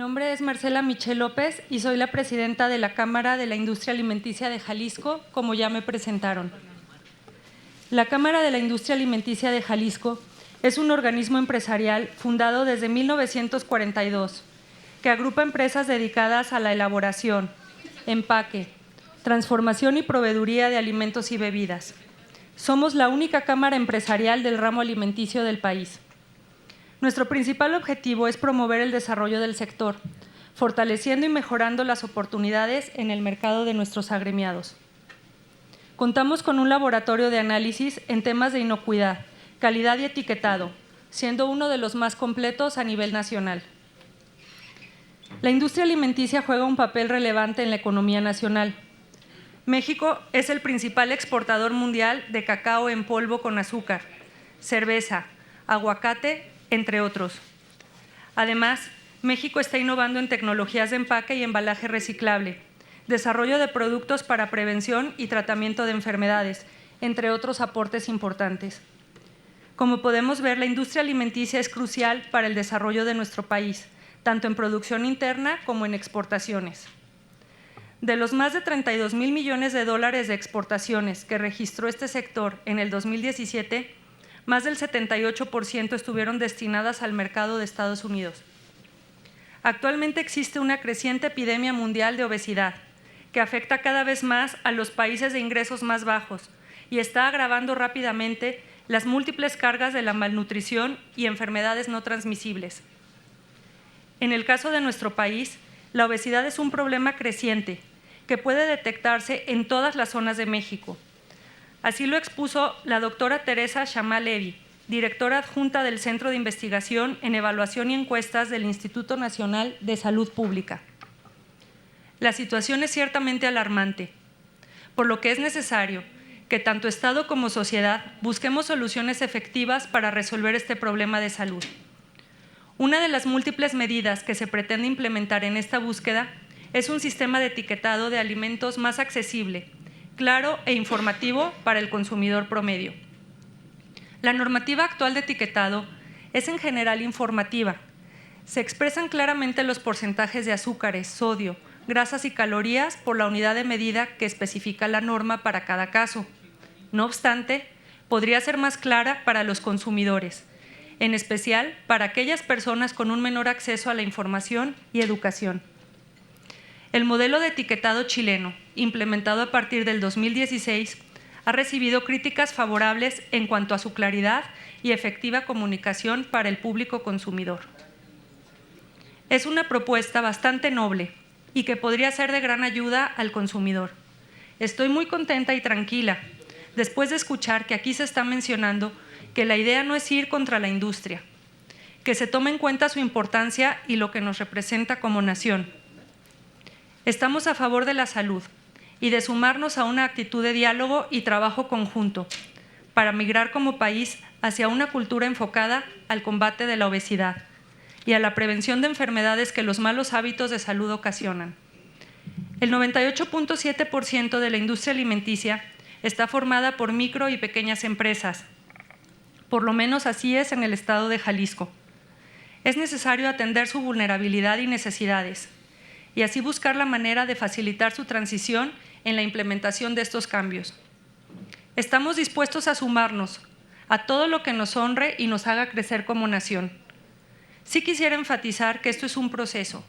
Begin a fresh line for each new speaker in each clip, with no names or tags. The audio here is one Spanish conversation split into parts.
nombre es Marcela Michel López y soy la presidenta de la Cámara de la Industria Alimenticia de Jalisco, como ya me presentaron. La Cámara de la Industria Alimenticia de Jalisco es un organismo empresarial fundado desde 1942 que agrupa empresas dedicadas a la elaboración, empaque, transformación y proveeduría de alimentos y bebidas. Somos la única cámara empresarial del ramo alimenticio del país. Nuestro principal objetivo es promover el desarrollo del sector, fortaleciendo y mejorando las oportunidades en el mercado de nuestros agremiados. Contamos con un laboratorio de análisis en temas de inocuidad, calidad y etiquetado, siendo uno de los más completos a nivel nacional. La industria alimenticia juega un papel relevante en la economía nacional. México es el principal exportador mundial de cacao en polvo con azúcar, cerveza, aguacate, entre otros. Además, México está innovando en tecnologías de empaque y embalaje reciclable, desarrollo de productos para prevención y tratamiento de enfermedades, entre otros aportes importantes. Como podemos ver, la industria alimenticia es crucial para el desarrollo de nuestro país, tanto en producción interna como en exportaciones. De los más de 32,000 millones de dólares de exportaciones que registró este sector en el 2017, más del 78% estuvieron destinadas al mercado de Estados Unidos. Actualmente existe una creciente epidemia mundial de obesidad que afecta cada vez más a los países de ingresos más bajos y está agravando rápidamente las múltiples cargas de la malnutrición y enfermedades no transmisibles. En el caso de nuestro país, la obesidad es un problema creciente que puede detectarse en todas las zonas de México. Así lo expuso la doctora Teresa Chamá Levy, directora adjunta del Centro de Investigación en Evaluación y Encuestas del Instituto Nacional de Salud Pública. La situación es ciertamente alarmante, por lo que es necesario que tanto Estado como sociedad busquemos soluciones efectivas para resolver este problema de salud. Una de las múltiples medidas que se pretende implementar en esta búsqueda es un sistema de etiquetado de alimentos más accesible, claro e informativo para el consumidor promedio. La normativa actual de etiquetado es en general informativa. Se expresan claramente los porcentajes de azúcares, sodio, grasas y calorías por la unidad de medida que especifica la norma para cada caso. No obstante, podría ser más clara para los consumidores, en especial para aquellas personas con un menor acceso a la información y educación. El modelo de etiquetado chileno, implementado a partir del 2016, ha recibido críticas favorables en cuanto a su claridad y efectiva comunicación para el público consumidor. Es una propuesta bastante noble y que podría ser de gran ayuda al consumidor. Estoy muy contenta y tranquila después de escuchar que aquí se está mencionando que la idea no es ir contra la industria, que se tome en cuenta su importancia y lo que nos representa como nación. Estamos a favor de la salud y de sumarnos a una actitud de diálogo y trabajo conjunto para migrar como país hacia una cultura enfocada al combate de la obesidad y a la prevención de enfermedades que los malos hábitos de salud ocasionan. El 98.7% de la industria alimenticia está formada por micro y pequeñas empresas. Por lo menos así es en el estado de Jalisco. Es necesario atender su vulnerabilidad y necesidades, y así buscar la manera de facilitar su transición en la implementación de estos cambios. Estamos dispuestos a sumarnos a todo lo que nos honre y nos haga crecer como nación. Sí quisiera enfatizar que esto es un proceso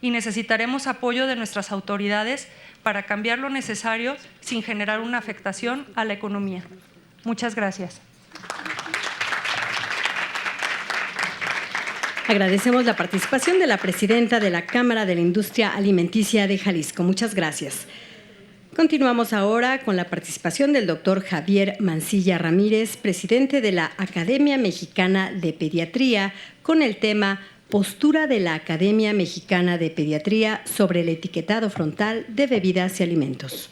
y necesitaremos apoyo de nuestras autoridades para cambiar lo necesario sin generar una afectación a la economía. Muchas gracias.
Agradecemos la participación de la presidenta de la Cámara de la Industria Alimenticia de Jalisco. Muchas gracias. Continuamos ahora con la participación del doctor Javier Mancilla Ramírez, presidente de la Academia Mexicana de Pediatría, con el tema Postura de la Academia Mexicana de Pediatría sobre el etiquetado frontal de bebidas y alimentos.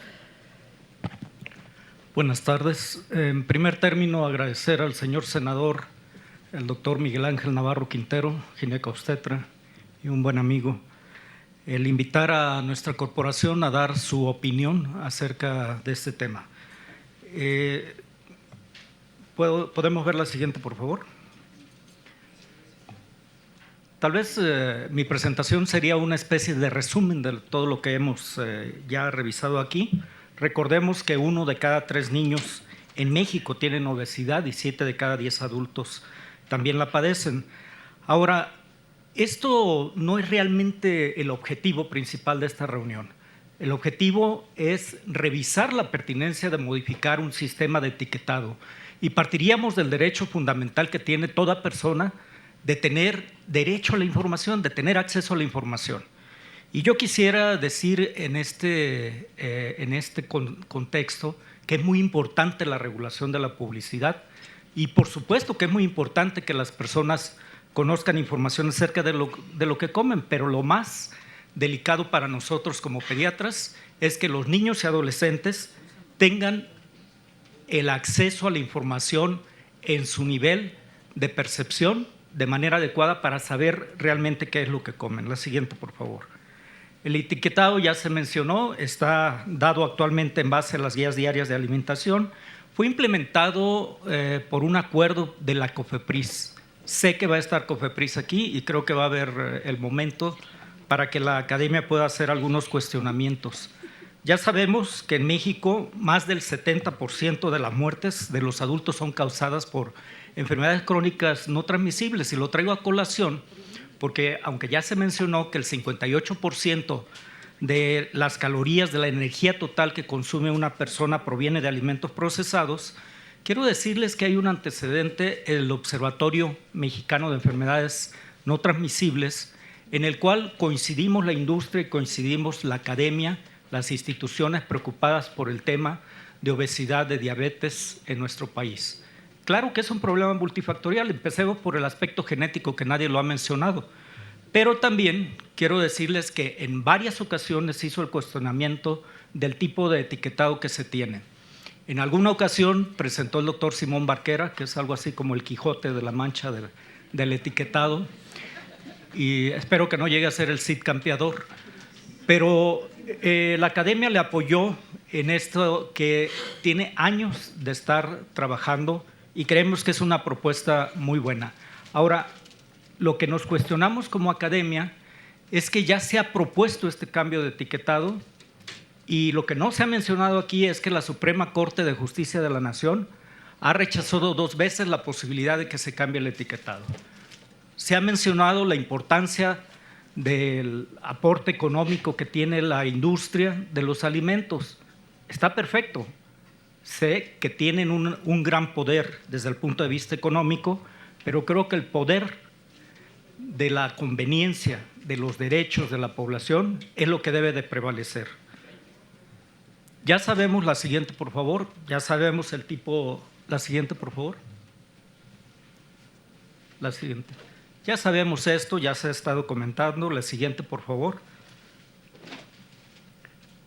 Buenas tardes. En primer término, agradecer al señor senador, el doctor Miguel Ángel Navarro Quintero, ginecobstetra y un buen amigo, el invitar a nuestra corporación a dar su opinión acerca de este tema. ¿Podemos ver la siguiente, por favor? Tal vez mi presentación sería una especie de resumen de todo lo que hemos ya revisado aquí. Recordemos que 1 de cada 3 niños en México tienen obesidad y 7 de cada 10 adultos también la padecen. Ahora, esto no es realmente el objetivo principal de esta reunión. El objetivo es revisar la pertinencia de modificar un sistema de etiquetado y partiríamos del derecho fundamental que tiene toda persona de tener derecho a la información, de tener acceso a la información. Y yo quisiera decir en este contexto que es muy importante la regulación de la publicidad y por supuesto que es muy importante que las personas conozcan información acerca de lo que comen, pero lo más delicado para nosotros como pediatras es que los niños y adolescentes tengan el acceso a la información en su nivel de percepción de manera adecuada para saber realmente qué es lo que comen. La siguiente, por favor. El etiquetado ya se mencionó, está dado actualmente en base a las guías diarias de alimentación. Fue implementado por un acuerdo de la COFEPRIS. Sé que va a estar COFEPRIS aquí y creo que va a haber el momento para que la academia pueda hacer algunos cuestionamientos. Ya sabemos que en México más del 70% de las muertes de los adultos son causadas por enfermedades crónicas no transmisibles, y lo traigo a colación porque aunque ya se mencionó que el 58% de las calorías de la energía total que consume una persona proviene de alimentos procesados, quiero decirles que hay un antecedente, el Observatorio Mexicano de Enfermedades No Transmisibles, en el cual coincidimos la industria y coincidimos la academia, las instituciones preocupadas por el tema de obesidad, de diabetes en nuestro país. Claro que es un problema multifactorial, empecemos por el aspecto genético que nadie lo ha mencionado, pero también quiero decirles que en varias ocasiones se hizo el cuestionamiento del tipo de etiquetado que se tiene. En alguna ocasión presentó el doctor Simón Barquera, que es algo así como el Quijote de la Mancha del etiquetado, y espero que no llegue a ser el Cid Campeador, pero la academia le apoyó en esto que tiene años de estar trabajando y creemos que es una propuesta muy buena. Ahora, lo que nos cuestionamos como academia es que ya se ha propuesto este cambio de etiquetado y lo que no se ha mencionado aquí es que la Suprema Corte de Justicia de la Nación ha rechazado 2 veces la posibilidad de que se cambie el etiquetado. Se ha mencionado la importancia del aporte económico que tiene la industria de los alimentos. Está perfecto. Sé que tienen un gran poder desde el punto de vista económico, pero creo que el poder de la conveniencia, de los derechos de la población, es lo que debe de prevalecer. Ya sabemos, la siguiente, por favor, ya sabemos el tipo, la siguiente, por favor. La siguiente. Ya sabemos esto, ya se ha estado comentando, la siguiente, por favor.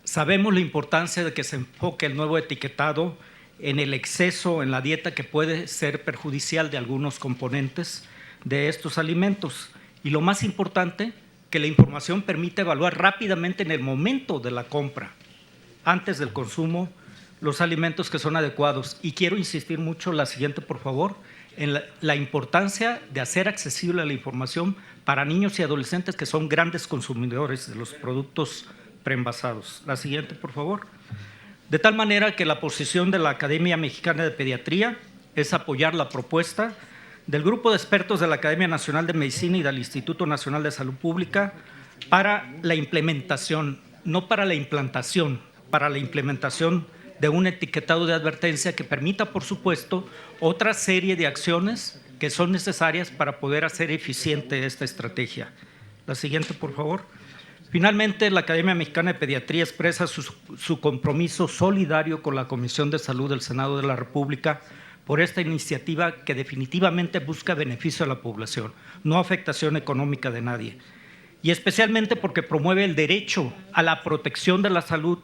Sabemos la importancia de que se enfoque el nuevo etiquetado en el exceso en la dieta que puede ser perjudicial de algunos componentes de estos alimentos. Y lo más importante, que la información permite evaluar rápidamente en el momento de la compra, antes del consumo, los alimentos que son adecuados. Y quiero insistir mucho, la siguiente, por favor, en la importancia de hacer accesible la información para niños y adolescentes que son grandes consumidores de los productos preenvasados. La siguiente, por favor. De tal manera que la posición de la Academia Mexicana de Pediatría es apoyar la propuesta del Grupo de Expertos de la Academia Nacional de Medicina y del Instituto Nacional de Salud Pública para la implementación, no para la implantación, para la implementación de un etiquetado de advertencia que permita, por supuesto, otra serie de acciones que son necesarias para poder hacer eficiente esta estrategia. La siguiente, por favor. Finalmente, la Academia Mexicana de Pediatría expresa su compromiso solidario con la Comisión de Salud del Senado de la República por esta iniciativa que definitivamente busca beneficio a la población, no afectación económica de nadie, y especialmente porque promueve el derecho a la protección de la salud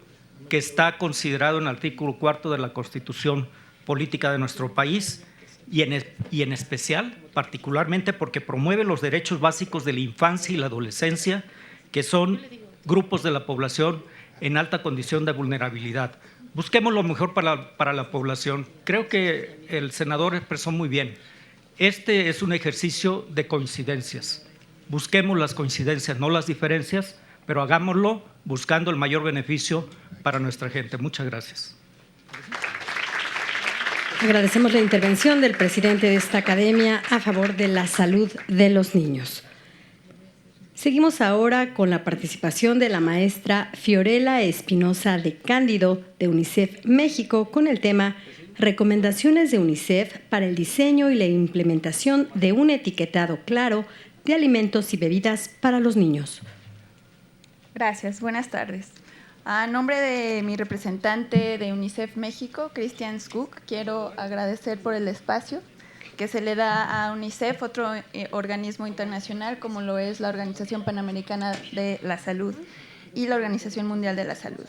que está considerado en el artículo 4 de la Constitución Política de nuestro país y en especial, particularmente porque promueve los derechos básicos de la infancia y la adolescencia, que son grupos de la población en alta condición de vulnerabilidad. Busquemos lo mejor para la población. Creo que el senador expresó muy bien. Este es un ejercicio de coincidencias. busquemos las coincidencias, no las diferencias, pero hagámoslo buscando el mayor beneficio para nuestra gente. Muchas gracias.
Agradecemos la intervención del presidente de esta academia a favor de la salud de los niños. Seguimos ahora con la participación de la maestra Fiorella Espinosa de Cándido de UNICEF México con el tema Recomendaciones de UNICEF para el diseño y la implementación de un etiquetado claro de alimentos y bebidas para los niños.
Gracias, buenas tardes. A nombre de mi representante de UNICEF México, Christian Skuk, quiero agradecer por el espacio que se le da a UNICEF, otro organismo internacional como lo es la Organización Panamericana de la Salud y la Organización Mundial de la Salud.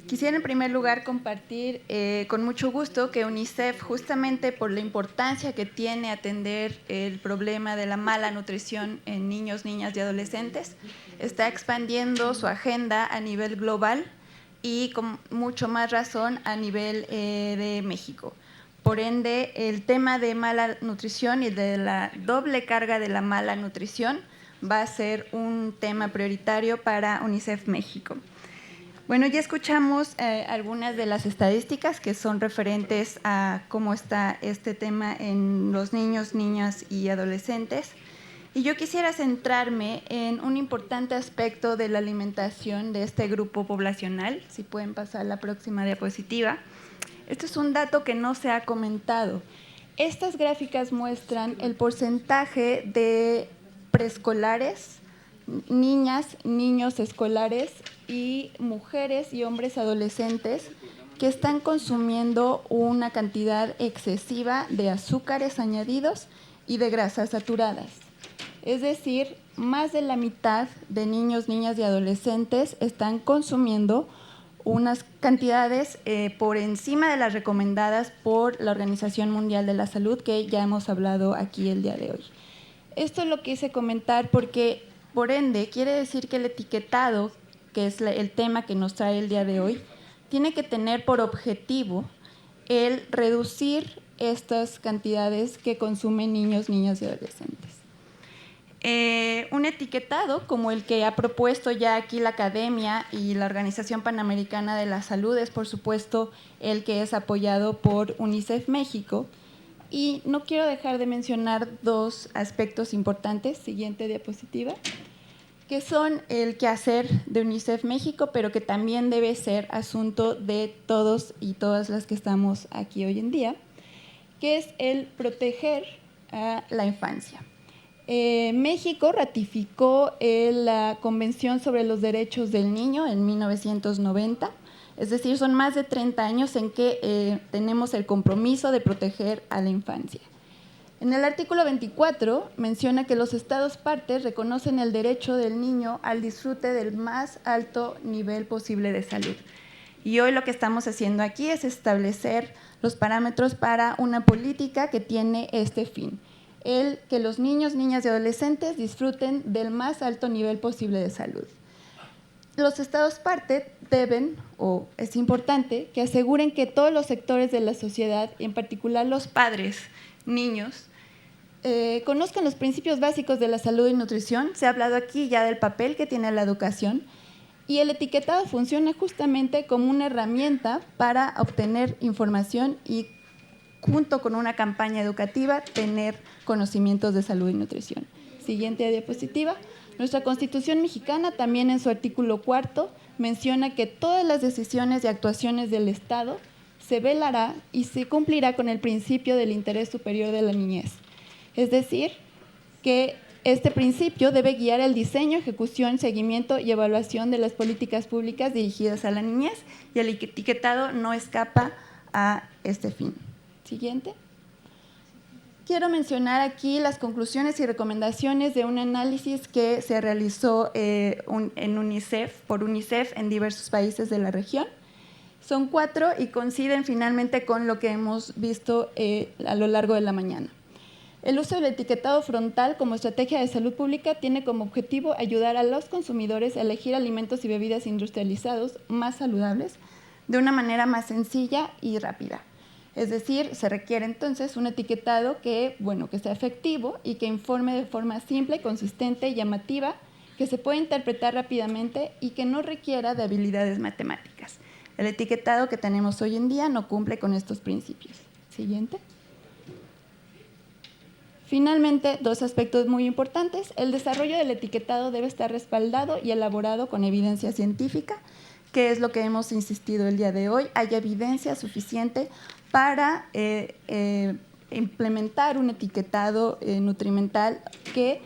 Quisiera en primer lugar compartir con mucho gusto que UNICEF, justamente por la importancia que tiene atender el problema de la mala nutrición en niños, niñas y adolescentes, está expandiendo su agenda a nivel global y con mucho más razón a nivel de México. Por ende, el tema de mala nutrición y de la doble carga de la mala nutrición va a ser un tema prioritario para UNICEF México. Bueno, ya escuchamos algunas de las estadísticas que son referentes a cómo está este tema en los niños, niñas y adolescentes. Y yo quisiera centrarme en un importante aspecto de la alimentación de este grupo poblacional. Si pueden pasar la próxima diapositiva. Este es un dato que no se ha comentado. Estas gráficas muestran el porcentaje de preescolares, niñas, niños escolares y mujeres y hombres adolescentes que están consumiendo una cantidad excesiva de azúcares añadidos y de grasas saturadas. Es decir, más de la mitad de niños, niñas y adolescentes están consumiendo unas cantidades por encima de las recomendadas por la Organización Mundial de la Salud, que ya hemos hablado aquí el día de hoy. Esto lo quise comentar porque, por ende, quiere decir que el etiquetado, que es el tema que nos trae el día de hoy, tiene que tener por objetivo el reducir estas cantidades que consumen niños, niñas y adolescentes. Un etiquetado como el que ha propuesto ya aquí la Academia y la Organización Panamericana de la Salud es, por supuesto, el que es apoyado por UNICEF México. Y no quiero dejar de mencionar dos aspectos importantes, siguiente diapositiva, que son el quehacer de UNICEF México, pero que también debe ser asunto de todos y todas las que estamos aquí hoy en día, que es el proteger a la infancia. México ratificó la Convención sobre los Derechos del Niño en 1990, es decir, son más de 30 años en que tenemos el compromiso de proteger a la infancia. En el artículo 24 menciona que los Estados partes reconocen el derecho del niño al disfrute del más alto nivel posible de salud. Y hoy lo que estamos haciendo aquí es establecer los parámetros para una política que tiene este fin, el que los niños, niñas y adolescentes disfruten del más alto nivel posible de salud. Los Estados parte deben, o es importante, que aseguren que todos los sectores de la sociedad, y en particular los padres, niños, conozcan los principios básicos de la salud y nutrición. Se ha hablado aquí ya del papel que tiene la educación, y el etiquetado funciona justamente como una herramienta para obtener información y, junto con una campaña educativa, tener conocimientos de salud y nutrición. Siguiente diapositiva. Nuestra Constitución mexicana también en su artículo 4 menciona que todas las decisiones y actuaciones del Estado se velará y se cumplirá con el principio del interés superior de la niñez. Es decir, que este principio debe guiar el diseño, ejecución, seguimiento y evaluación de las políticas públicas dirigidas a la niñez, y el etiquetado no escapa a este fin. Siguiente. Quiero mencionar aquí las conclusiones y recomendaciones de un análisis que se realizó por UNICEF en diversos países de la región. Son 4 y coinciden finalmente con lo que hemos visto a lo largo de la mañana. El uso del etiquetado frontal como estrategia de salud pública tiene como objetivo ayudar a los consumidores a elegir alimentos y bebidas industrializados más saludables de una manera más sencilla y rápida. Es decir, se requiere entonces un etiquetado que sea efectivo y que informe de forma simple, consistente y llamativa, que se pueda interpretar rápidamente y que no requiera de habilidades matemáticas. El etiquetado que tenemos hoy en día no cumple con estos principios. Siguiente. Finalmente, dos aspectos muy importantes. El desarrollo del etiquetado debe estar respaldado y elaborado con evidencia científica, que es lo que hemos insistido el día de hoy. Hay evidencia suficiente para implementar un etiquetado nutrimental que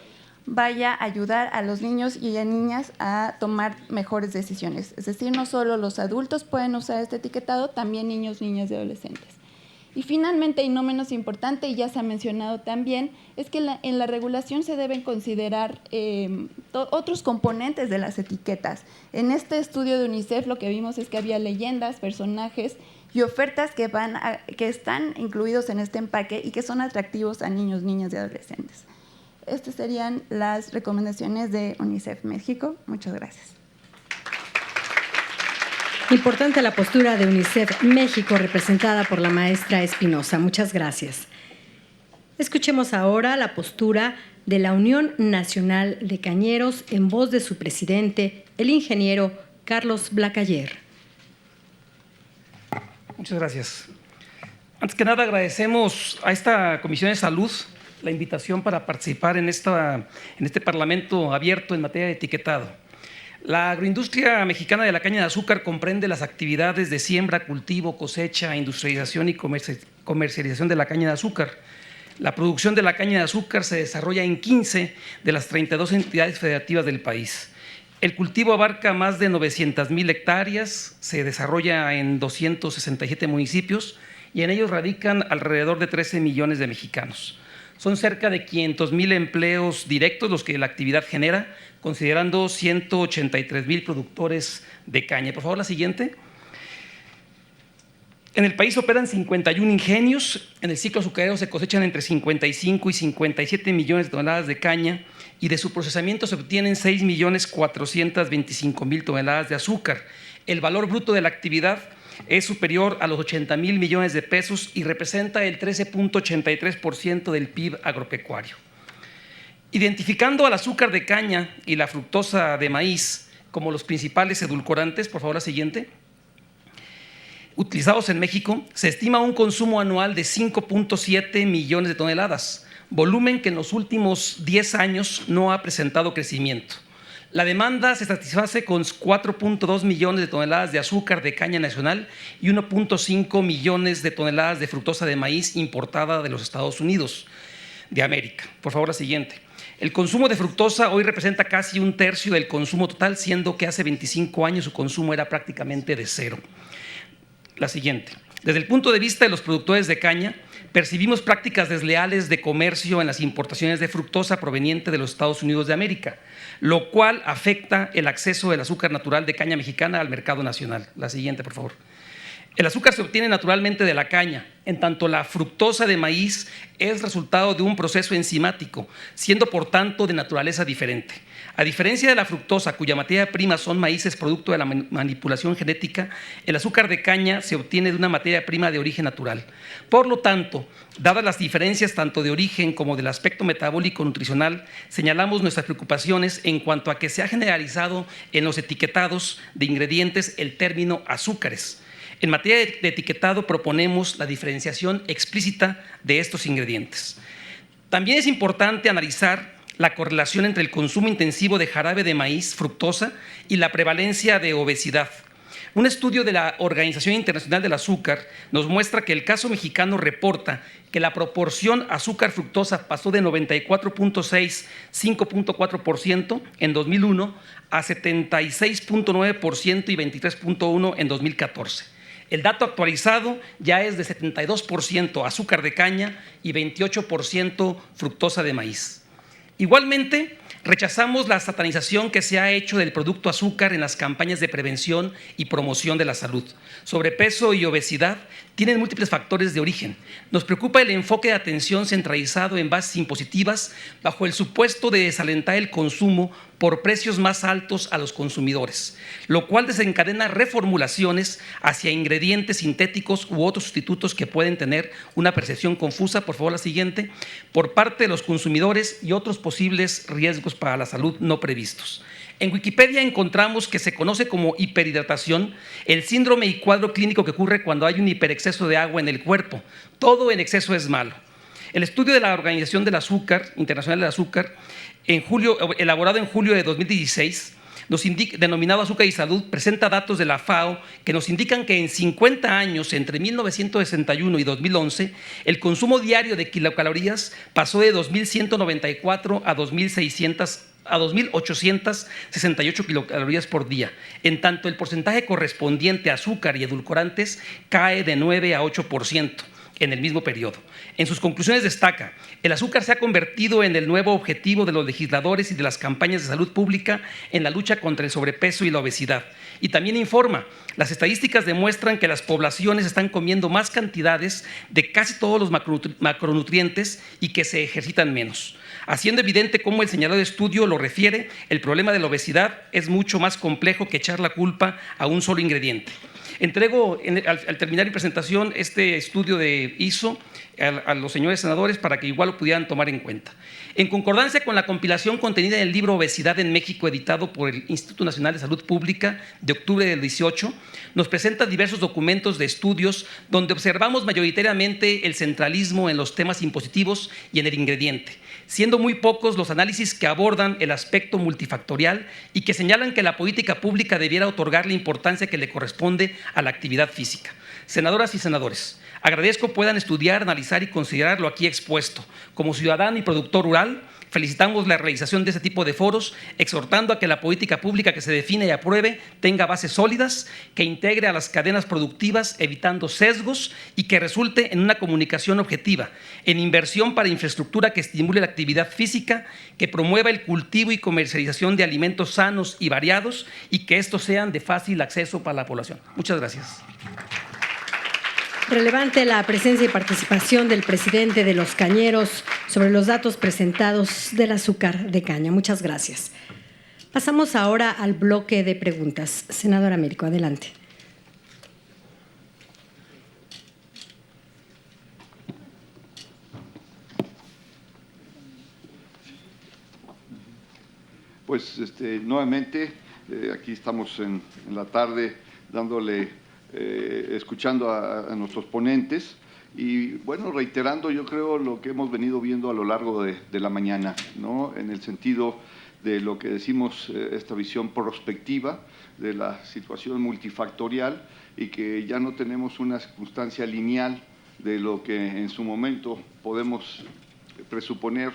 vaya a ayudar a los niños y a niñas a tomar mejores decisiones. Es decir, no solo los adultos pueden usar este etiquetado, también niños, niñas y adolescentes. Y finalmente, y no menos importante, y ya se ha mencionado también, es que en la regulación se deben considerar otros componentes de las etiquetas. En este estudio de UNICEF lo que vimos es que había leyendas, personajes y ofertas que están incluidos en este empaque y que son atractivos a niños, niñas y adolescentes. Estas serían las recomendaciones de UNICEF México. Muchas gracias.
Importante la postura de UNICEF México, representada por la maestra Espinosa. Muchas gracias. Escuchemos ahora la postura de la Unión Nacional de Cañeros en voz de su presidente, el ingeniero Carlos Blacayer.
Muchas gracias. Antes que nada, agradecemos a esta Comisión de Salud la invitación para participar en este Parlamento abierto en materia de etiquetado. La agroindustria mexicana de la caña de azúcar comprende las actividades de siembra, cultivo, cosecha, industrialización y comercialización de la caña de azúcar. La producción de la caña de azúcar se desarrolla en 15 de las 32 entidades federativas del país. El cultivo abarca más de 900,000 hectáreas, se desarrolla en 267 municipios y en ellos radican alrededor de 13 millones de mexicanos. Son cerca de 500,000 empleos directos los que la actividad genera, considerando 183,000 productores de caña. Por favor, la siguiente. En el país operan 51 ingenios. En el ciclo azucarero se cosechan entre 55 y 57 millones de toneladas de caña y de su procesamiento se obtienen 6,425,000 toneladas de azúcar. El valor bruto de la actividad es superior a los 80,000 millones de pesos y representa el 13.83% del PIB agropecuario. Identificando al azúcar de caña y la fructosa de maíz como los principales edulcorantes, por favor la siguiente, utilizados en México, se estima un consumo anual de 5.7 millones de toneladas, volumen que en los últimos 10 años no ha presentado crecimiento. La demanda se satisface con 4.2 millones de toneladas de azúcar de caña nacional y 1.5 millones de toneladas de fructosa de maíz importada de los Estados Unidos de América. Por favor, la siguiente. El consumo de fructosa hoy representa casi un tercio del consumo total, siendo que hace 25 años su consumo era prácticamente de cero. La siguiente. Desde el punto de vista de los productores de caña, percibimos prácticas desleales de comercio en las importaciones de fructosa proveniente de los Estados Unidos de América, lo cual afecta el acceso del azúcar natural de caña mexicana al mercado nacional. La siguiente, por favor. El azúcar se obtiene naturalmente de la caña, en tanto la fructosa de maíz es resultado de un proceso enzimático, siendo por tanto de naturaleza diferente. A diferencia de la fructosa, cuya materia prima son maíces producto de la manipulación genética, el azúcar de caña se obtiene de una materia prima de origen natural. Por lo tanto, dadas las diferencias tanto de origen como del aspecto metabólico nutricional, señalamos nuestras preocupaciones en cuanto a que se ha generalizado en los etiquetados de ingredientes el término azúcares. En materia de etiquetado proponemos la diferenciación explícita de estos ingredientes. También es importante analizar la correlación entre el consumo intensivo de jarabe de maíz, fructosa, y la prevalencia de obesidad. Un estudio de la Organización Internacional del Azúcar nos muestra que el caso mexicano reporta que la proporción azúcar-fructosa pasó de 94.6, 5.4% en 2001 a 76.9% y 23.1% en 2014. El dato actualizado ya es de 72% azúcar de caña y 28% fructosa de maíz. Igualmente, rechazamos la satanización que se ha hecho del producto azúcar en las campañas de prevención y promoción de la salud. Sobrepeso y obesidad tienen múltiples factores de origen. Nos preocupa el enfoque de atención centralizado en bases impositivas bajo el supuesto de desalentar el consumo por precios más altos a los consumidores, lo cual desencadena reformulaciones hacia ingredientes sintéticos u otros sustitutos que pueden tener una percepción confusa, por favor la siguiente, por parte de los consumidores y otros posibles riesgos para la salud no previstos. En Wikipedia encontramos que se conoce como hiperhidratación el síndrome y cuadro clínico que ocurre cuando hay un hiperexceso de agua en el cuerpo. Todo en exceso es malo. El estudio de la Organización del Azúcar, Internacional del Azúcar, elaborado en julio de 2016, denominado Azúcar y Salud, presenta datos de la FAO que nos indican que en 50 años, entre 1961 y 2011, el consumo diario de kilocalorías pasó de 2.194 a 2.868 kilocalorías por día. En tanto, el porcentaje correspondiente a azúcar y edulcorantes cae de 9 a 8% en el mismo periodo. En sus conclusiones destaca: el azúcar se ha convertido en el nuevo objetivo de los legisladores y de las campañas de salud pública en la lucha contra el sobrepeso y la obesidad. Y también informa: las estadísticas demuestran que las poblaciones están comiendo más cantidades de casi todos los macronutrientes y que se ejercitan menos. Haciendo evidente cómo el señalado estudio lo refiere, el problema de la obesidad es mucho más complejo que echar la culpa a un solo ingrediente. Entrego al terminar mi presentación este estudio de ISO a los señores senadores para que igual lo pudieran tomar en cuenta. En concordancia con la compilación contenida en el libro Obesidad en México, editado por el Instituto Nacional de Salud Pública de octubre del 18, nos presenta diversos documentos de estudios donde observamos mayoritariamente el centralismo en los temas impositivos y en el ingrediente, siendo muy pocos los análisis que abordan el aspecto multifactorial y que señalan que la política pública debiera otorgar la importancia que le corresponde a la actividad física. Senadoras y senadores, agradezco puedan estudiar, analizar y considerar lo aquí expuesto. Como ciudadano y productor rural, felicitamos la realización de este tipo de foros, exhortando a que la política pública que se define y apruebe tenga bases sólidas, que integre a las cadenas productivas evitando sesgos y que resulte en una comunicación objetiva, en inversión para infraestructura que estimule la actividad física, que promueva el cultivo y comercialización de alimentos sanos y variados y que estos sean de fácil acceso para la población. Muchas gracias.
Relevante la presencia y participación del presidente de Los Cañeros sobre los datos presentados del azúcar de caña. Muchas gracias. Pasamos ahora al bloque de preguntas. Senador Américo, adelante.
Pues nuevamente, aquí estamos en la tarde escuchando a nuestros ponentes y, bueno, reiterando yo creo lo que hemos venido viendo a lo largo de la mañana, ¿no? En el sentido de lo que decimos, esta visión prospectiva de la situación multifactorial y que ya no tenemos una circunstancia lineal de lo que en su momento podemos presuponer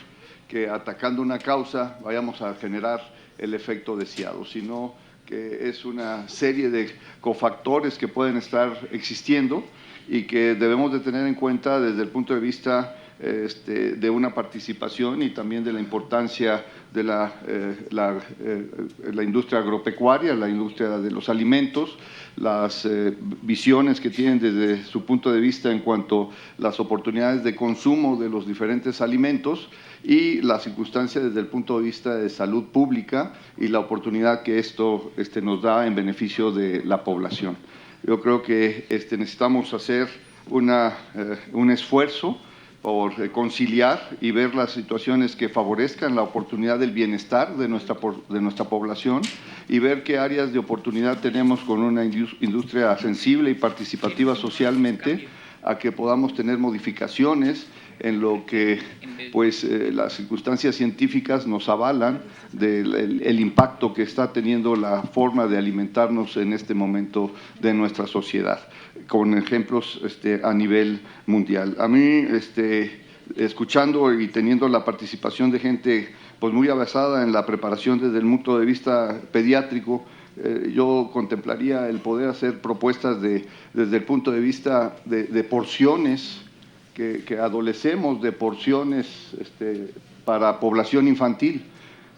que atacando una causa vayamos a generar el efecto deseado, sino que es una serie de cofactores que pueden estar existiendo y que debemos de tener en cuenta desde el punto de vista de una participación y también de la importancia de la industria agropecuaria, la industria de los alimentos, las visiones que tienen desde su punto de vista en cuanto a las oportunidades de consumo de los diferentes alimentos y la circunstancia desde el punto de vista de salud pública y la oportunidad que esto nos da en beneficio de la población. Yo creo que necesitamos hacer un esfuerzo por conciliar y ver las situaciones que favorezcan la oportunidad del bienestar de nuestra población y ver qué áreas de oportunidad tenemos con una industria sensible y participativa socialmente a que podamos tener modificaciones en lo que pues, las circunstancias científicas nos avalan del impacto que está teniendo la forma de alimentarnos en este momento de nuestra sociedad, con ejemplos a nivel mundial. A mí, escuchando y teniendo la participación de gente pues, muy avanzada en la preparación desde el punto de vista pediátrico, yo contemplaría el poder hacer propuestas desde el punto de vista de porciones, que adolecemos de porciones para población infantil,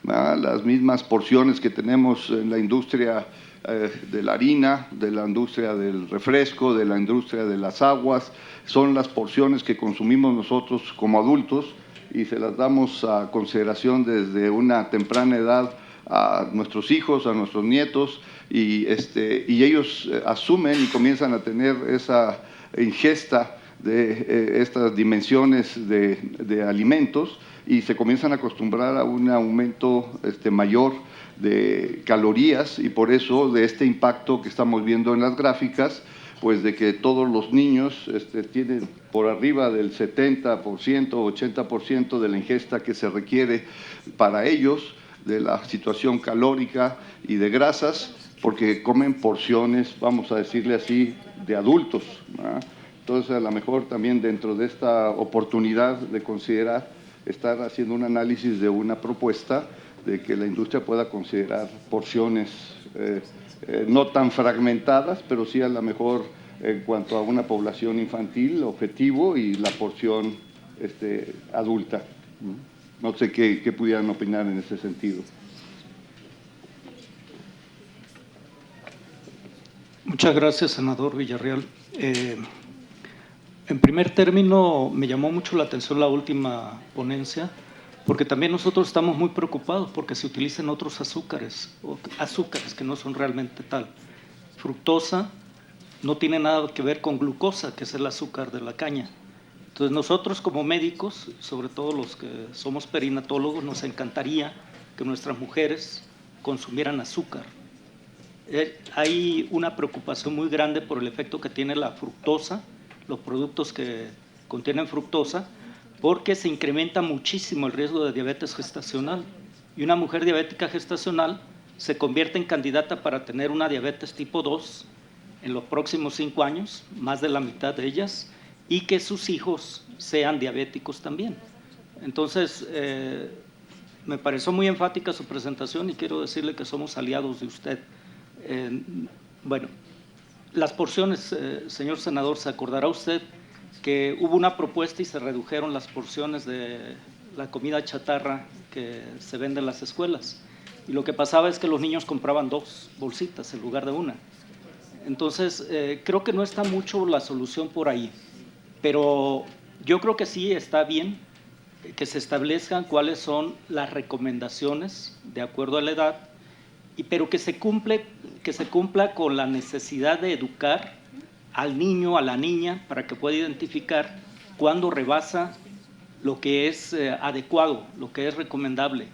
las mismas porciones que tenemos en la industria de la harina, de la industria del refresco, de la industria de las aguas, son las porciones que consumimos nosotros como adultos y se las damos a consideración desde una temprana edad a nuestros hijos, a nuestros nietos, y ellos asumen y comienzan a tener esa ingesta de estas dimensiones de alimentos y se comienzan a acostumbrar a un aumento mayor de calorías, y por eso de este impacto que estamos viendo en las gráficas, pues de que todos los niños tienen por arriba del 70%, 80% de la ingesta que se requiere para ellos, de la situación calórica y de grasas, porque comen porciones, vamos a decirle así, de adultos, ¿verdad? Entonces, a lo mejor también dentro de esta oportunidad de considerar, estar haciendo un análisis de una propuesta de que la industria pueda considerar porciones no tan fragmentadas, pero sí a lo mejor en cuanto a una población infantil objetivo y la porción adulta. No sé qué pudieran opinar en ese sentido.
Muchas gracias, senador Villarreal. En primer término, me llamó mucho la atención la última ponencia, porque también nosotros estamos muy preocupados porque se utilicen otros azúcares que no son realmente tal. Fructosa no tiene nada que ver con glucosa, que es el azúcar de la caña. Entonces nosotros como médicos, sobre todo los que somos perinatólogos, nos encantaría que nuestras mujeres consumieran azúcar. Hay una preocupación muy grande por el efecto que tiene la fructosa, los productos que contienen fructosa, porque se incrementa muchísimo el riesgo de diabetes gestacional. Y una mujer diabética gestacional se convierte en candidata para tener una diabetes tipo 2 en los próximos 5 años, más de la mitad de ellas, y que sus hijos sean diabéticos también. Entonces, me pareció muy enfática su presentación y quiero decirle que somos aliados de usted. Bueno, las porciones, señor senador, ¿se acordará usted que hubo una propuesta y se redujeron las porciones de la comida chatarra que se vende en las escuelas? Y lo que pasaba es que los niños compraban 2 bolsitas en lugar de una. Entonces, creo que no está mucho la solución por ahí, pero yo creo que sí está bien que se establezcan cuáles son las recomendaciones de acuerdo a la edad, pero que se cumpla con la necesidad de educar al niño, a la niña, para que pueda identificar cuándo rebasa lo que es adecuado, lo que es recomendable.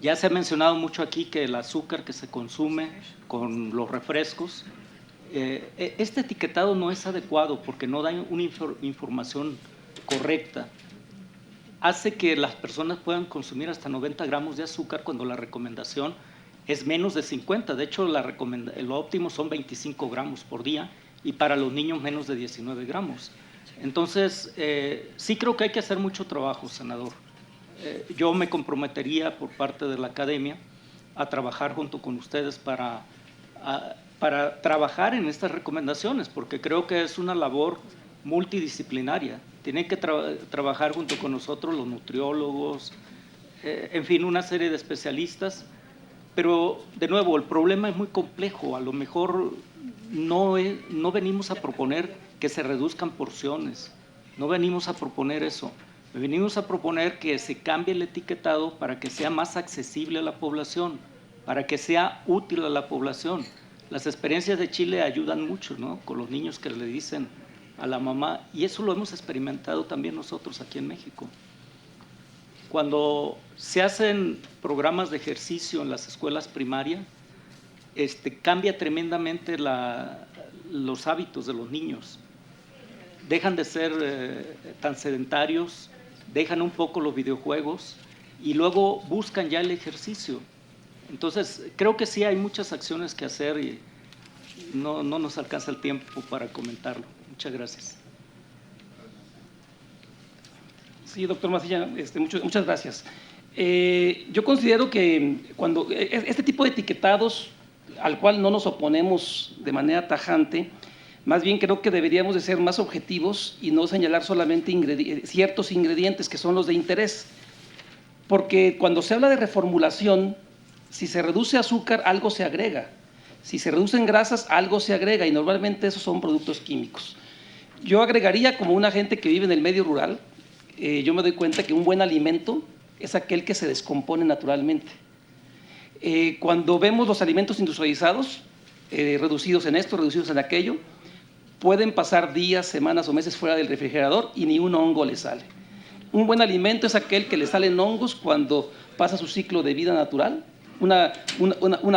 Ya se ha mencionado mucho aquí que el azúcar que se consume con los refrescos, este etiquetado no es adecuado porque no da una información correcta. Hace que las personas puedan consumir hasta 90 gramos de azúcar cuando la recomendación es menos de 50. De hecho, lo óptimo son 25 gramos por día y para los niños menos de 19 gramos. Entonces, sí creo que hay que hacer mucho trabajo, senador. Yo me comprometería por parte de la academia a trabajar junto con ustedes para trabajar en estas recomendaciones, porque creo que es una labor multidisciplinaria. Tienen que trabajar junto con nosotros los nutriólogos, en fin, una serie de especialistas. Pero, de nuevo, el problema es muy complejo. A lo mejor no venimos a proponer que se reduzcan porciones, no venimos a proponer eso. Venimos a proponer que se cambie el etiquetado para que sea más accesible a la población, para que sea útil a la población. Las experiencias de Chile ayudan mucho, ¿no? Con los niños que le dicen a la mamá, y eso lo hemos experimentado también nosotros aquí en México. Cuando se hacen programas de ejercicio en las escuelas primarias, cambia tremendamente los hábitos de los niños. Dejan de ser tan sedentarios, dejan un poco los videojuegos y luego buscan ya el ejercicio. Entonces, creo que sí hay muchas acciones que hacer y no nos alcanza el tiempo para comentarlo. Muchas gracias.
Sí, doctor Mancilla, muchas gracias. Yo considero que cuando este tipo de etiquetados, al cual no nos oponemos de manera tajante, más bien creo que deberíamos de ser más objetivos y no señalar solamente ciertos ingredientes que son los de interés. porque cuando se habla de reformulación, si se reduce azúcar, algo se agrega. Si se reducen grasas, algo se agrega, y normalmente esos son productos químicos. Yo agregaría, como una gente que vive en el medio rural, yo me doy cuenta que un buen alimento es aquel que se descompone naturalmente. Cuando vemos los alimentos industrializados, reducidos en esto, reducidos en aquello, pueden pasar días, semanas o meses fuera del refrigerador y ni un hongo le sale. Un buen alimento es aquel que le salen hongos cuando pasa su ciclo de vida natural. Una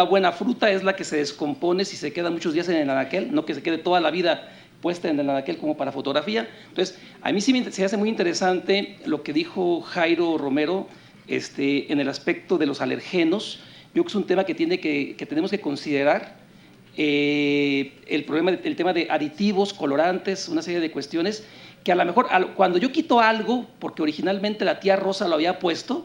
buena fruta es la que se descompone si se queda muchos días en el anaquel, no que se quede toda la vida puesta en el anaquel como para fotografía. Entonces, a mí sí se hace muy interesante lo que dijo Jairo Romero en el aspecto de los alergenos. Yo creo que es un tema que tenemos que considerar. El tema de aditivos, colorantes, una serie de cuestiones que a lo mejor cuando yo quito algo, porque originalmente la tía Rosa lo había puesto,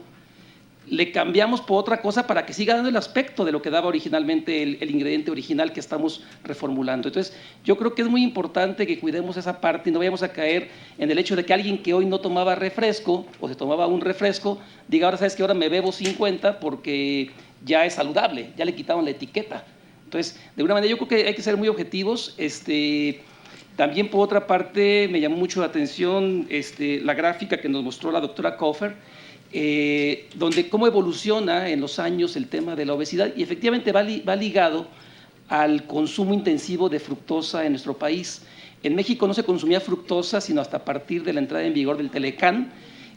le cambiamos por otra cosa para que siga dando el aspecto de lo que daba originalmente el ingrediente original que estamos reformulando. Entonces, yo creo que es muy importante que cuidemos esa parte y no vayamos a caer en el hecho de que alguien que hoy no tomaba refresco o se tomaba un refresco, diga, ahora sabes que ahora me bebo 50 porque ya es saludable, ya le quitaron la etiqueta. Entonces, de alguna manera yo creo que hay que ser muy objetivos. También, por otra parte, me llamó mucho la atención la gráfica que nos mostró la doctora Koffer, donde cómo evoluciona en los años el tema de la obesidad, y efectivamente va ligado al consumo intensivo de fructosa en nuestro país. En México no se consumía fructosa sino hasta a partir de la entrada en vigor del Telecán.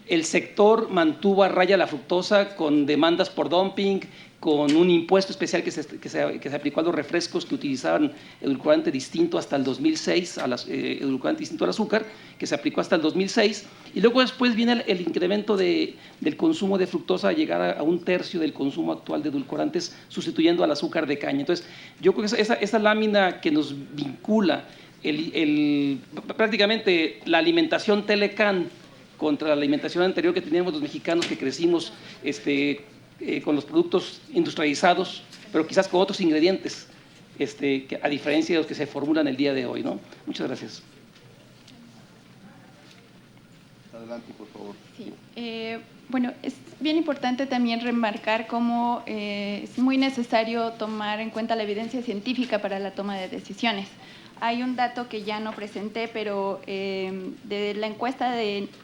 El sector mantuvo a raya la fructosa con demandas por dumping, con un impuesto especial que se aplicó a los refrescos que utilizaban edulcorante distinto hasta el 2006, edulcorante distinto al azúcar, que se aplicó hasta el 2006, y luego después viene el incremento del consumo de fructosa a llegar a 1/3 del consumo actual de edulcorantes, sustituyendo al azúcar de caña. Entonces, yo creo que esa lámina que nos vincula prácticamente la alimentación Telecán contra la alimentación anterior que teníamos los mexicanos que crecimos con los productos industrializados, pero quizás con otros ingredientes, a diferencia de los que se formulan el día de hoy, ¿no? Muchas gracias.
Adelante, por favor.
Sí. Bueno, es bien importante también remarcar cómo es muy necesario tomar en cuenta la evidencia científica para la toma de decisiones. Hay un dato que ya no presenté, pero de la encuesta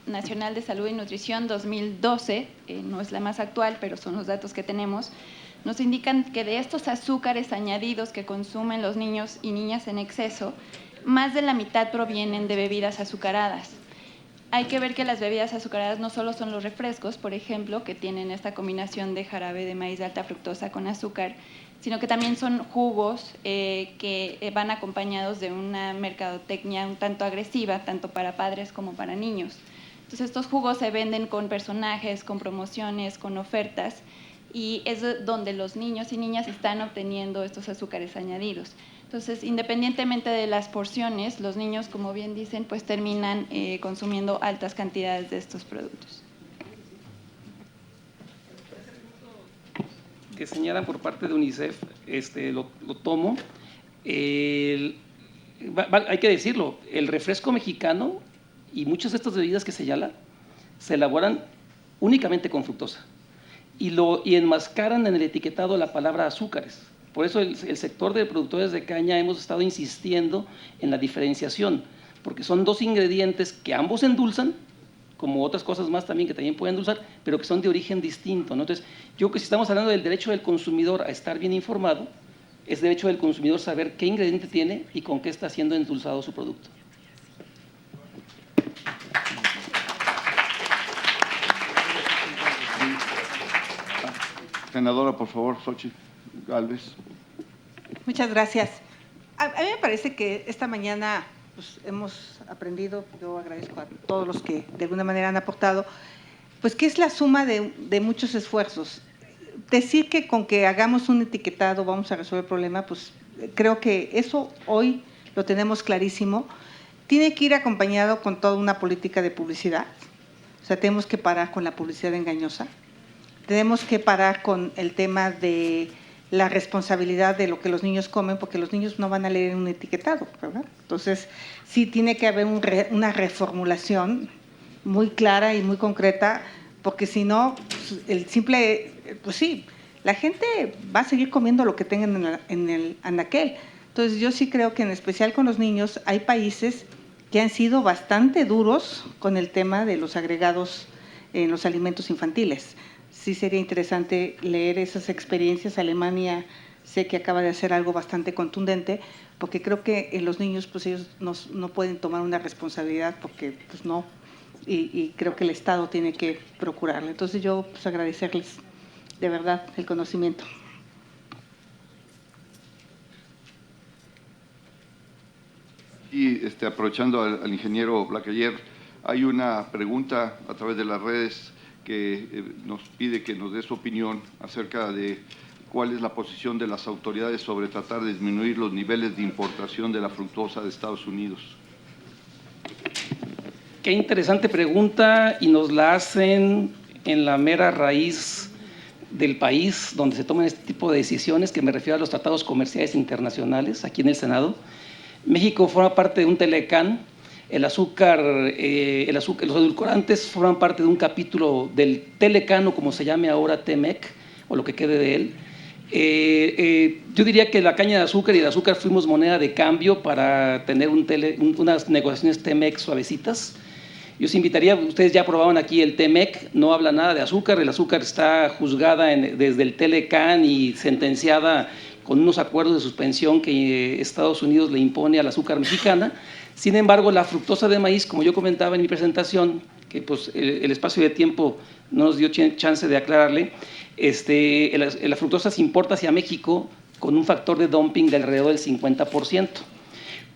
nacional de salud y nutrición 2012, no es la más actual, pero son los datos que tenemos, nos indican que de estos azúcares añadidos que consumen los niños y niñas en exceso, más de la mitad provienen de bebidas azucaradas. Hay que ver que las bebidas azucaradas no solo son los refrescos, por ejemplo, que tienen esta combinación de jarabe de maíz de alta fructosa con azúcar, sino que también son jugos que van acompañados de una mercadotecnia un tanto agresiva, tanto para padres como para niños. Entonces, estos jugos se venden con personajes, con promociones, con ofertas, y es donde los niños y niñas están obteniendo estos azúcares añadidos. Entonces, independientemente de las porciones, los niños, como bien dicen, pues terminan consumiendo altas cantidades de estos productos.
Que señalan por parte de UNICEF, lo tomo. Hay que decirlo, el refresco mexicano y muchas de estas bebidas que señala se elaboran únicamente con fructosa y enmascaran en el etiquetado la palabra azúcares. Por eso el sector de productores de caña hemos estado insistiendo en la diferenciación, porque son dos ingredientes que ambos endulzan, como otras cosas más también que también pueden endulzar, pero que son de origen distinto, ¿no? Entonces, yo creo que si estamos hablando del derecho del consumidor a estar bien informado, es derecho del consumidor saber qué ingrediente tiene y con qué está siendo endulzado su producto.
Senadora, por favor, Xochitl Gálvez.
Muchas gracias. A mí me parece que esta mañana pues, hemos aprendido, yo agradezco a todos los que de alguna manera han aportado, pues que es la suma de muchos esfuerzos. Decir que con que hagamos un etiquetado vamos a resolver el problema, pues creo que eso hoy lo tenemos clarísimo. Tiene que ir acompañado con toda una política de publicidad. O sea, tenemos que parar con la publicidad engañosa. Tenemos que parar con el tema de la responsabilidad de lo que los niños comen, porque los niños no van a leer un etiquetado, ¿verdad? Entonces, sí tiene que haber una reformulación muy clara y muy concreta porque si no, pues, el simple, pues sí, la gente va a seguir comiendo lo que tengan en el anaquel. Entonces yo sí creo que en especial con los niños hay países que han sido bastante duros con el tema de los agregados en los alimentos infantiles. Sí sería interesante leer esas experiencias. Alemania sé que acaba de hacer algo bastante contundente, porque creo que en los niños pues ellos no pueden tomar una responsabilidad porque pues no, y creo que el Estado tiene que procurarlo. Entonces yo pues agradecerles de verdad el conocimiento.
Y aprovechando al ingeniero Blaqueyer, hay una pregunta a través de las redes que nos pide que nos dé su opinión acerca de cuál es la posición de las autoridades sobre tratar de disminuir los niveles de importación de la fructosa de Estados Unidos.
Qué interesante pregunta, y nos la hacen en la mera raíz del país donde se toman este tipo de decisiones, que me refiero a los tratados comerciales internacionales, aquí en el Senado. México forma parte de un Telecán. Los edulcorantes forman parte de un capítulo del Telecán, o como se llame ahora TEMEC, o lo que quede de él. Yo diría que la caña de azúcar y el azúcar fuimos moneda de cambio para tener unas negociaciones TEMEC suavecitas. Yo os invitaría, ustedes ya probaron aquí el TEMEC, no habla nada de azúcar, el azúcar está juzgada desde el Telecán y sentenciada con unos acuerdos de suspensión que Estados Unidos le impone al azúcar mexicana. Sin embargo, la fructosa de maíz, como yo comentaba en mi presentación, que pues el espacio de tiempo no nos dio chance de aclararle, la fructosa se importa hacia México con un factor de dumping de alrededor del 50%.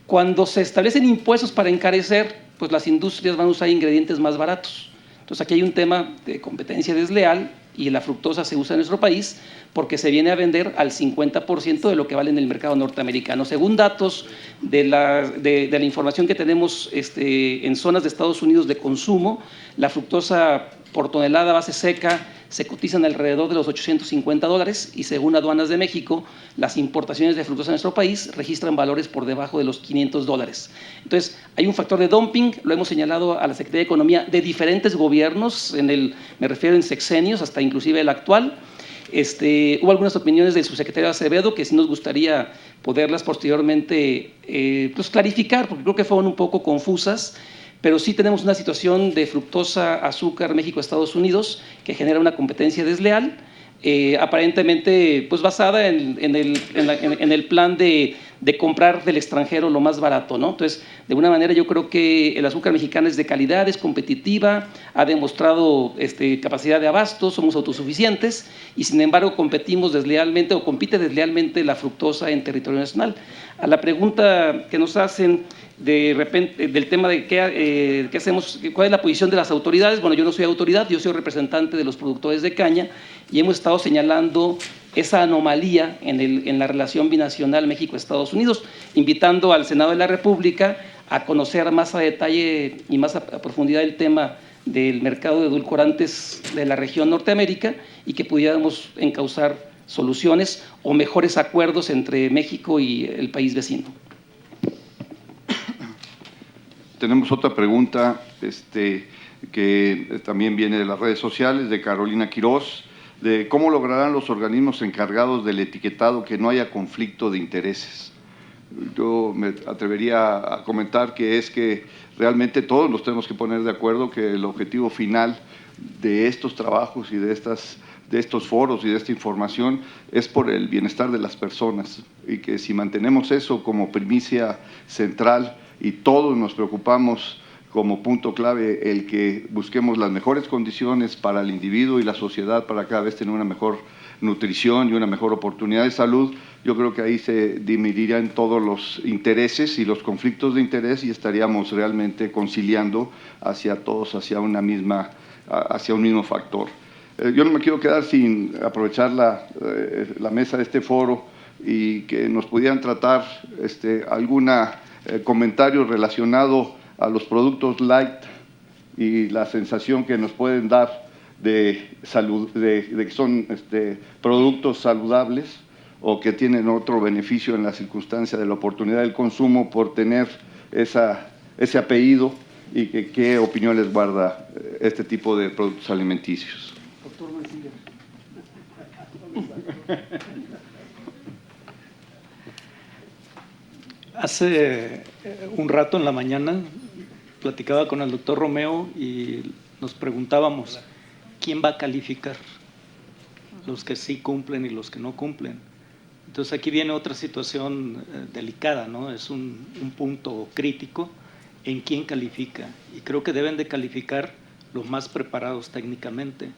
Cuando se establecen impuestos para encarecer, pues las industrias van a usar ingredientes más baratos. Entonces aquí hay un tema de competencia desleal, y la fructosa se usa en nuestro país porque se viene a vender al 50% de lo que vale en el mercado norteamericano. Según datos de la información que tenemos en zonas de Estados Unidos de consumo, la fructosa por tonelada base seca se cotizan alrededor de los $850, y según Aduanas de México, las importaciones de fructosa en nuestro país registran valores por debajo de los $500. Entonces, hay un factor de dumping, lo hemos señalado a la Secretaría de Economía de diferentes gobiernos, me refiero en sexenios, hasta inclusive el actual. Hubo algunas opiniones del subsecretario Acevedo que sí nos gustaría poderlas posteriormente pues clarificar, porque creo que fueron un poco confusas. Pero sí tenemos una situación de fructosa, azúcar, México, Estados Unidos, que genera una competencia desleal, aparentemente pues basada en el plan de comprar del extranjero lo más barato, ¿no? Entonces, de alguna manera yo creo que el azúcar mexicano es de calidad, es competitiva, ha demostrado capacidad de abasto, somos autosuficientes, y sin embargo competimos deslealmente, o compite deslealmente la fructosa en territorio nacional. A la pregunta que nos hacen del tema de qué hacemos, cuál es la posición de las autoridades. Bueno, yo no soy autoridad, yo soy representante de los productores de caña, y hemos estado señalando esa anomalía en la relación binacional México-Estados Unidos, invitando al Senado de la República a conocer más a detalle y más a profundidad el tema del mercado de edulcorantes de la región Norteamérica, y que pudiéramos encauzar soluciones o mejores acuerdos entre México y el país vecino.
Tenemos otra pregunta que también viene de las redes sociales, de Carolina Quirós, de cómo lograrán los organismos encargados del etiquetado que no haya conflicto de intereses. Yo me atrevería a comentar que es que realmente todos nos tenemos que poner de acuerdo que el objetivo final de estos trabajos y de estos foros y de esta información es por el bienestar de las personas, y que si mantenemos eso como primicia central y todos nos preocupamos como punto clave el que busquemos las mejores condiciones para el individuo y la sociedad para cada vez tener una mejor nutrición y una mejor oportunidad de salud, yo creo que ahí se dimitirían todos los intereses y los conflictos de interés, y estaríamos realmente conciliando hacia todos, hacia un mismo factor. Yo no me quiero quedar sin aprovechar la mesa de este foro y que nos pudieran tratar algún comentario relacionado a los productos light y la sensación que nos pueden dar de que son productos saludables o que tienen otro beneficio en la circunstancia de la oportunidad del consumo por tener ese apellido, y qué opinión les guarda este tipo de productos alimenticios.
Doctor Mancilla. Hace un rato en la mañana platicaba con el doctor Romeo y nos preguntábamos, ¿quién va a calificar? Los que sí cumplen y los que no cumplen. Entonces aquí viene otra situación delicada, ¿no? Es un punto crítico en quién califica. Y creo que deben de calificar los más preparados técnicamente.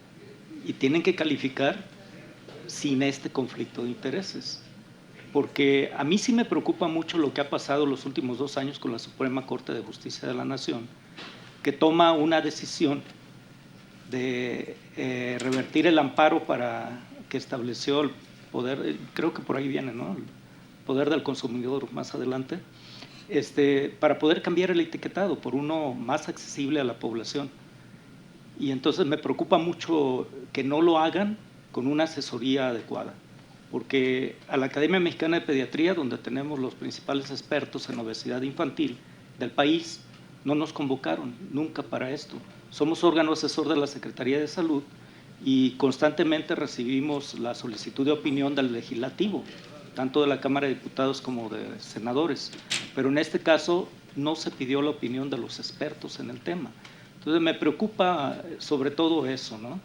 Y tienen que calificar sin este conflicto de intereses. Porque a mí sí me preocupa mucho lo que ha pasado los últimos 2 años con la Suprema Corte de Justicia de la Nación, que toma una decisión de revertir el amparo que estableció el poder, creo que por ahí viene, ¿no? El poder del consumidor más adelante, para poder cambiar el etiquetado por uno más accesible a la población. Y entonces me preocupa mucho que no lo hagan con una asesoría adecuada, porque a la Academia Mexicana de Pediatría, donde tenemos los principales expertos en obesidad infantil del país, no nos convocaron nunca para esto. Somos órgano asesor de la Secretaría de Salud y constantemente recibimos la solicitud de opinión del legislativo, tanto de la Cámara de Diputados como de senadores, pero en este caso no se pidió la opinión de los expertos en el tema. Entonces me preocupa sobre todo eso, ¿no?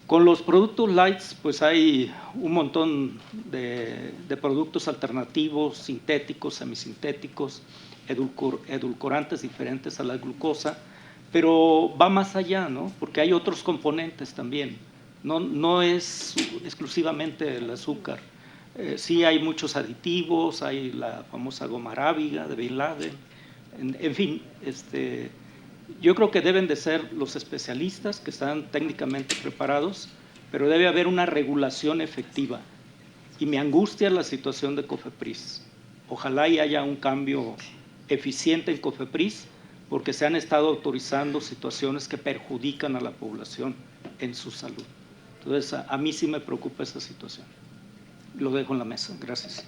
Con los productos lights, pues hay un montón de productos alternativos, sintéticos, semisintéticos, edulcorantes diferentes a la glucosa, pero va más allá, ¿no? Porque hay otros componentes también. No es exclusivamente el azúcar. Sí hay muchos aditivos, hay la famosa goma arábiga de Bin Laden. En fin, yo creo que deben de ser los especialistas que están técnicamente preparados, pero debe haber una regulación efectiva. Y me angustia la situación de COFEPRIS. Ojalá y haya un cambio eficiente en COFEPRIS, porque se han estado autorizando situaciones que perjudican a la población en su salud. Entonces, a mí sí me preocupa esa situación. Lo dejo en la mesa. Gracias.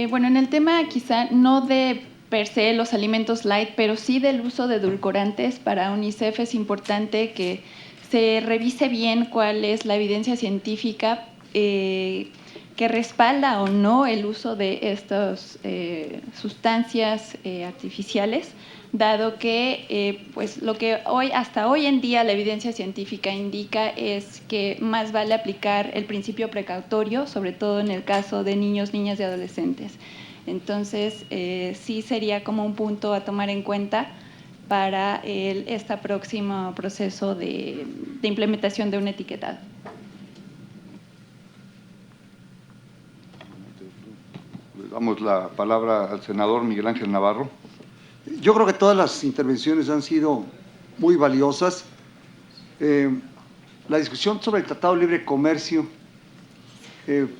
Bueno, en el tema quizá no de per se los alimentos light, pero sí del uso de edulcorantes, para UNICEF es importante que se revise bien cuál es la evidencia científica que respalda o no el uso de estas sustancias artificiales, dado que pues lo que hasta hoy en día la evidencia científica indica es que más vale aplicar el principio precautorio, sobre todo en el caso de niños, niñas y adolescentes. Entonces, sí sería como un punto a tomar en cuenta para este próximo proceso de implementación de un etiquetado.
Le damos la palabra al senador Miguel Ángel Navarro.
Yo creo que todas las intervenciones han sido muy valiosas. La discusión sobre el Tratado de Libre Comercio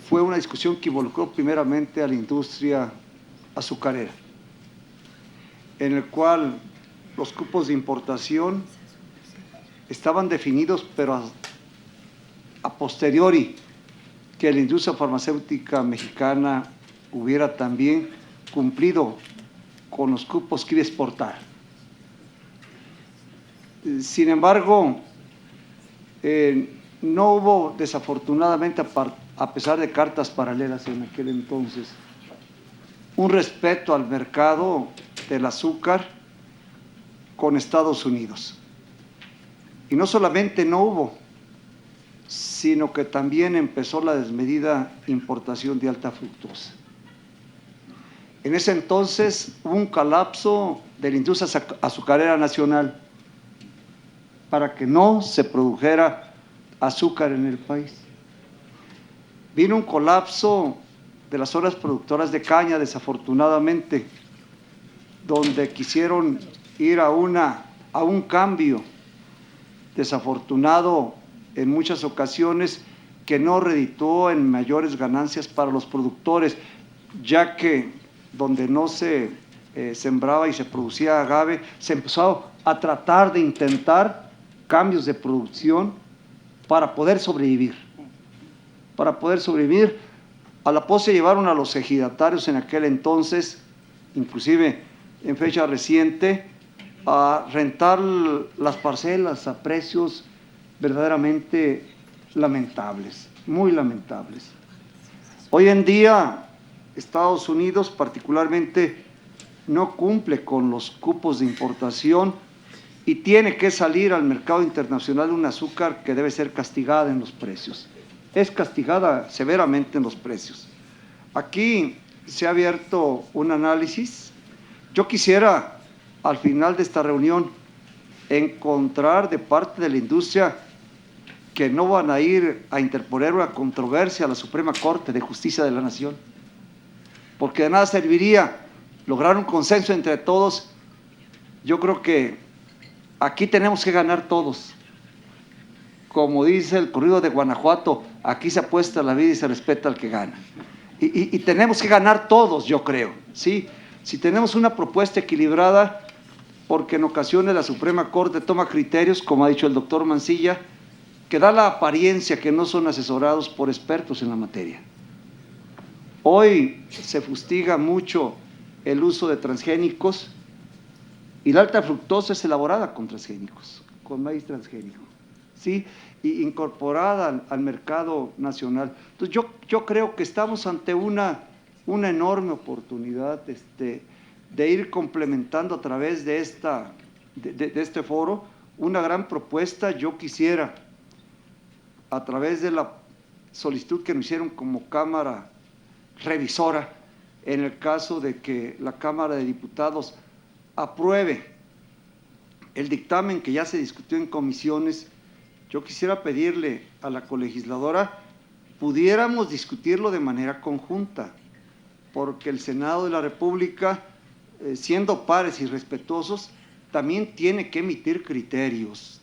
fue una discusión que involucró primeramente a la industria azucarera, en el cual los cupos de importación estaban definidos, pero a posteriori que la industria farmacéutica mexicana hubiera también cumplido con los cupos que iba a exportar. Sin embargo, no hubo, desafortunadamente, a pesar de cartas paralelas en aquel entonces, un respeto al mercado del azúcar con Estados Unidos. Y no solamente no hubo, sino que también empezó la desmedida importación de alta fructosa. En ese entonces hubo un colapso de la industria azucarera nacional para que no se produjera azúcar en el país. Vino un colapso de las zonas productoras de caña, desafortunadamente, donde quisieron ir a un cambio desafortunado en muchas ocasiones, que no redituó en mayores ganancias para los productores, ya que donde no se sembraba y se producía agave, se empezó a tratar de intentar cambios de producción para poder sobrevivir. Para poder sobrevivir, a la postre llevaron a los ejidatarios en aquel entonces, inclusive en fecha reciente, a rentar las parcelas a precios verdaderamente lamentables, muy lamentables. Hoy en día, Estados Unidos particularmente no cumple con los cupos de importación y tiene que salir al mercado internacional un azúcar que debe ser castigada en los precios. Es castigada severamente en los precios. Aquí se ha abierto un análisis. Yo quisiera, al final de esta reunión, encontrar de parte de la industria que no van a ir a interponer una controversia a la Suprema Corte de Justicia de la Nación, porque de nada serviría lograr un consenso entre todos. Yo creo que aquí tenemos que ganar todos. Como dice el corrido de Guanajuato, aquí se apuesta la vida y se respeta al que gana. Y tenemos que ganar todos, yo creo, ¿sí? Si tenemos una propuesta equilibrada, porque en ocasiones la Suprema Corte toma criterios, como ha dicho el doctor Mancilla, que da la apariencia que no son asesorados por expertos en la materia. Hoy se fustiga mucho el uso de transgénicos y la alta fructosa es elaborada con transgénicos, con maíz transgénico, ¿sí? Y incorporada al mercado nacional. Entonces yo creo que estamos ante una enorme oportunidad de ir complementando a través de este foro una gran propuesta. Yo quisiera, a través de la solicitud que nos hicieron como Cámara Revisora, en el caso de que la Cámara de Diputados apruebe el dictamen que ya se discutió en comisiones, yo quisiera pedirle a la colegisladora pudiéramos discutirlo de manera conjunta, porque el Senado de la República, siendo pares y respetuosos, también tiene que emitir criterios,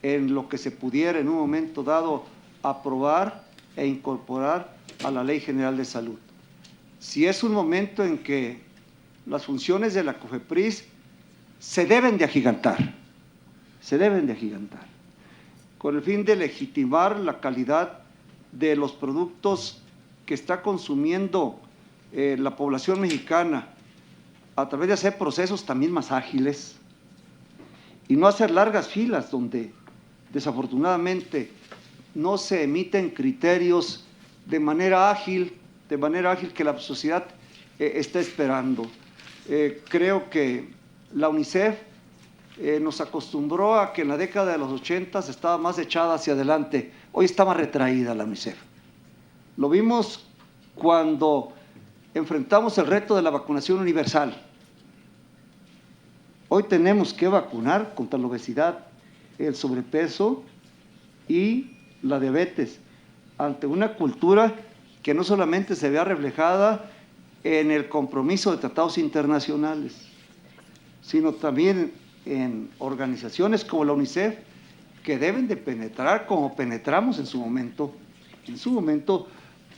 en lo que se pudiera en un momento dado aprobar e incorporar a la Ley General de Salud. Si es un momento en que las funciones de la COFEPRIS se deben de agigantar, con el fin de legitimar la calidad de los productos que está consumiendo la población mexicana, a través de hacer procesos también más ágiles y no hacer largas filas donde desafortunadamente no se emiten criterios de manera ágil que la sociedad está esperando. Creo que la UNICEF nos acostumbró a que en la década de los 80 estaba más echada hacia adelante. Hoy está más retraída la UNICEF. Lo vimos cuando enfrentamos el reto de la vacunación universal. Hoy tenemos que vacunar contra la obesidad, el sobrepeso y la diabetes, ante una cultura que no solamente se vea reflejada en el compromiso de tratados internacionales, sino también en organizaciones como la UNICEF, que deben de penetrar como penetramos en su momento,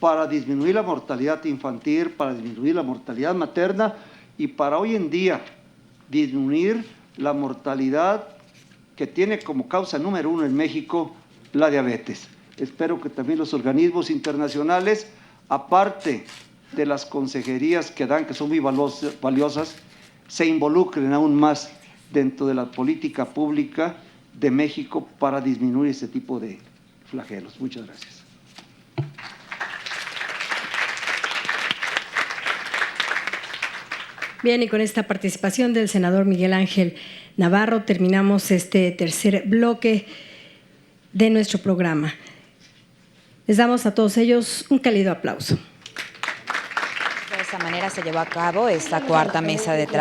para disminuir la mortalidad infantil, para disminuir la mortalidad materna y para hoy en día disminuir la mortalidad que tiene como causa número 1 en México la diabetes. Espero que también los organismos internacionales, aparte de las consejerías que dan, que son muy valiosas, se involucren aún más dentro de la política pública de México para disminuir ese tipo de flagelos. Muchas gracias.
Bien, y con esta participación del senador Miguel Ángel Navarro terminamos este tercer bloque de nuestro programa. Les damos a todos ellos un cálido aplauso.
De esta manera se llevó a cabo esta cuarta mesa de trabajo.